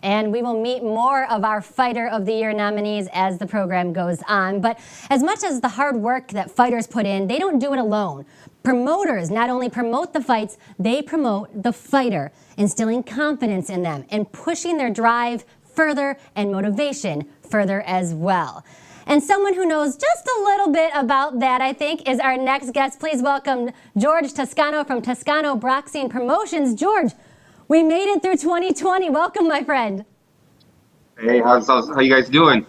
And we will meet more of our Fighter of the Year nominees as the program goes on. But as much as the hard work that fighters put in, they don't do it alone. Promoters not only promote the fights, they promote the fighter, instilling confidence in them and pushing their drive further and motivation further as well. And someone who knows just a little bit about that, I think, is our next guest. Please welcome Jorge Toscano from Toscano Boxing Promotions. George, we made it through 2020. Welcome, my friend. Hey, how you guys doing?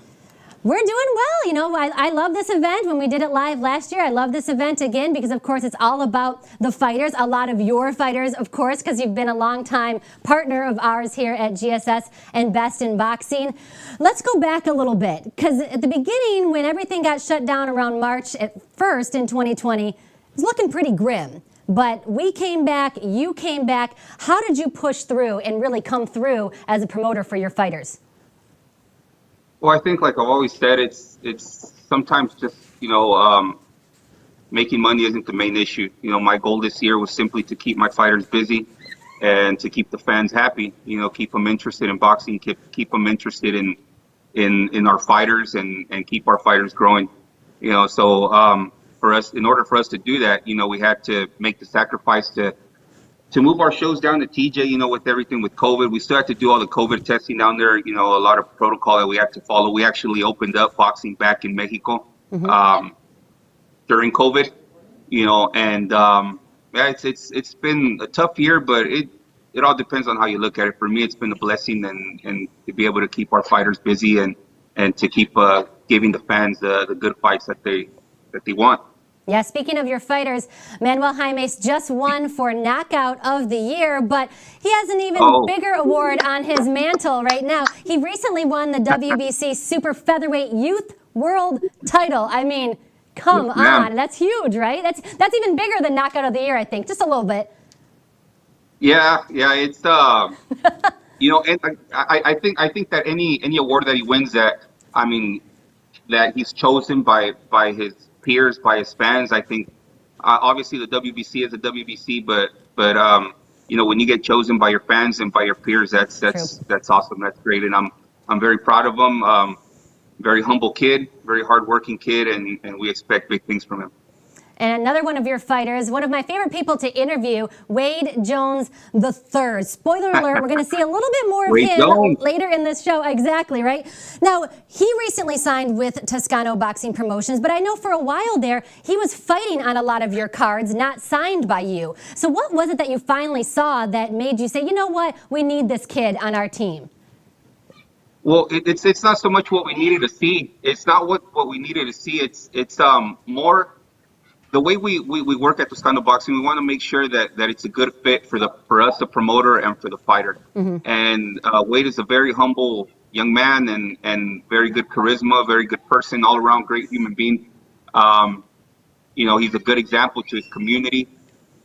We're doing well. You know, I love this event. When we did it live last year, I love this event again because, of course, it's all about the fighters, a lot of your fighters, of course, because you've been a longtime partner of ours here at GSS and Best in Boxing. Let's go back a little bit because at the beginning, when everything got shut down around March 1st in 2020, it was looking pretty grim. But we came back, you came back. How did you push through and really come through as a promoter for your fighters? Well, I think, like I've always said, it's sometimes just, making money isn't the main issue. You know, my goal this year was simply to keep my fighters busy and to keep the fans happy, keep them interested in boxing, keep them interested in our fighters and keep our fighters growing. For us, in order for us to do that, we had to make the sacrifice to move our shows down to TJ, with everything with COVID. We still had to do all the COVID testing down there, a lot of protocol that we had to follow. We actually opened up boxing back in Mexico during COVID, it's been a tough year, but it all depends on how you look at it. For me, it's been a blessing and to be able to keep our fighters busy and to keep giving the fans the good fights that they want. Yeah, speaking of your fighters, Manuel Jaime just won for Knockout of the Year, but he has an even bigger award on his mantle right now. He recently won the WBC Super Featherweight Youth World title. I mean, come on, that's huge, right? That's even bigger than Knockout of the Year, I think, just a little bit. Yeah, it's and I think that any award that he wins that he's chosen by his peers, by his fans. I think obviously the WBC is a WBC, but when you get chosen by your fans and by your peers, that's awesome. That's great, and I'm very proud of him. Very humble kid, very hardworking kid, and we expect big things from him. And another one of your fighters, one of my favorite people to interview, Wade Jones III. Spoiler alert, we're going to see a little bit more of him later in this show. Exactly, right? Now, he recently signed with Toscano Boxing Promotions, but I know for a while there, he was fighting on a lot of your cards, not signed by you. So what was it that you finally saw that made you say, you know what, we need this kid on our team? Well, it's not so much what we needed to see. It's not what we needed to see. It's more the way we work at Toscano Boxing. We want to make sure that it's a good fit for us, the promoter, and for the fighter. And Wade is a very humble young man and very good charisma, very good person, all around great human being. He's a good example to his community,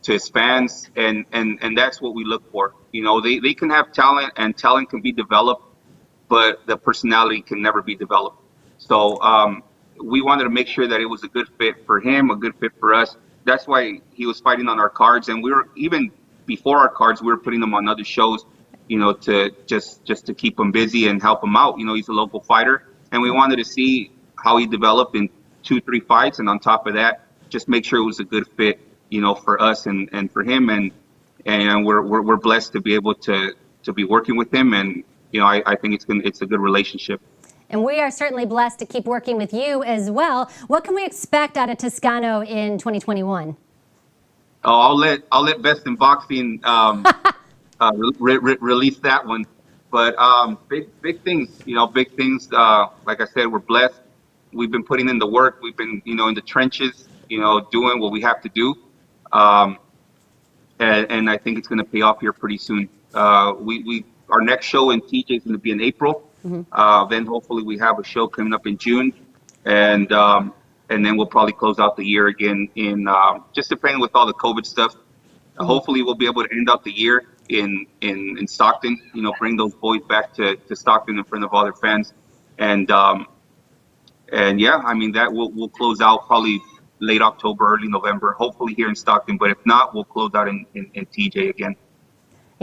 to his fans, and that's what we look for. They can have talent, and talent can be developed, but the personality can never be developed. So we wanted to make sure that it was a good fit for him, a good fit for us. That's why he was fighting on our cards, and we were, even before our cards, we were putting him on other shows, to just to keep him busy and help him out. He's a local fighter, and we wanted to see how he developed in 2-3 fights, and on top of that, just make sure it was a good fit, for us and for him, and we're blessed to be able to be working with him, and I think it's a good relationship. And we are certainly blessed to keep working with you as well. What can we expect out of Toscano in 2021? I'll let Best in Boxing release that one. But big things, big things. Like I said, we're blessed. We've been putting in the work. We've been, in the trenches, doing what we have to do. And I think it's going to pay off here pretty soon. Our next show in TJ is going to be in April. Then hopefully we have a show coming up in June, and then we'll probably close out the year again in just depending with all the COVID stuff. Hopefully we'll be able to end up the year in Stockton. Bring those boys back to Stockton in front of all their fans, and yeah, that we'll close out probably late October, early November. Hopefully here in Stockton, but if not, we'll close out in TJ again.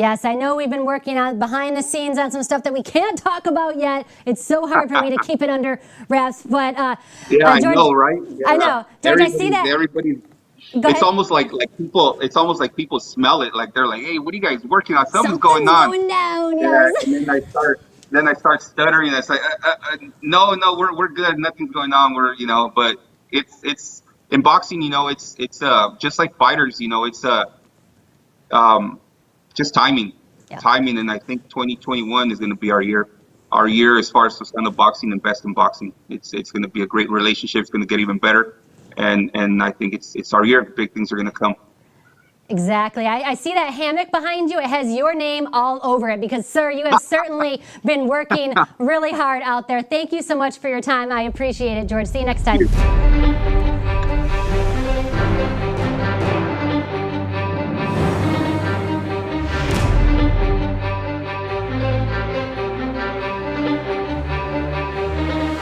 Yes, I know we've been working on behind the scenes on some stuff that we can't talk about yet. It's so hard for me to keep it under wraps. But Yeah, I George, know, right? I Yeah. know, George. I see that. Everybody. Go It's ahead. almost like people. It's almost like people smell it. Like they're like, "Hey, what are you guys working on? Something's going Something's on." going down. Yeah, Yes. and then I start stuttering. I say, "No, no, we're good. Nothing's going on. We're, but it's in boxing. It's just like fighters. It's um, just timing, Yeah. timing. And I think 2021 is going to be our year. Our year as far as Toscano boxing and best in boxing. It's going to be a great relationship. It's going to get even better, and I think it's our year. Big things are going to come. Exactly. I see that hammock behind you. It has your name all over it because, sir, you have certainly been working really hard out there. Thank you so much for your time. I appreciate it, George. See you next time.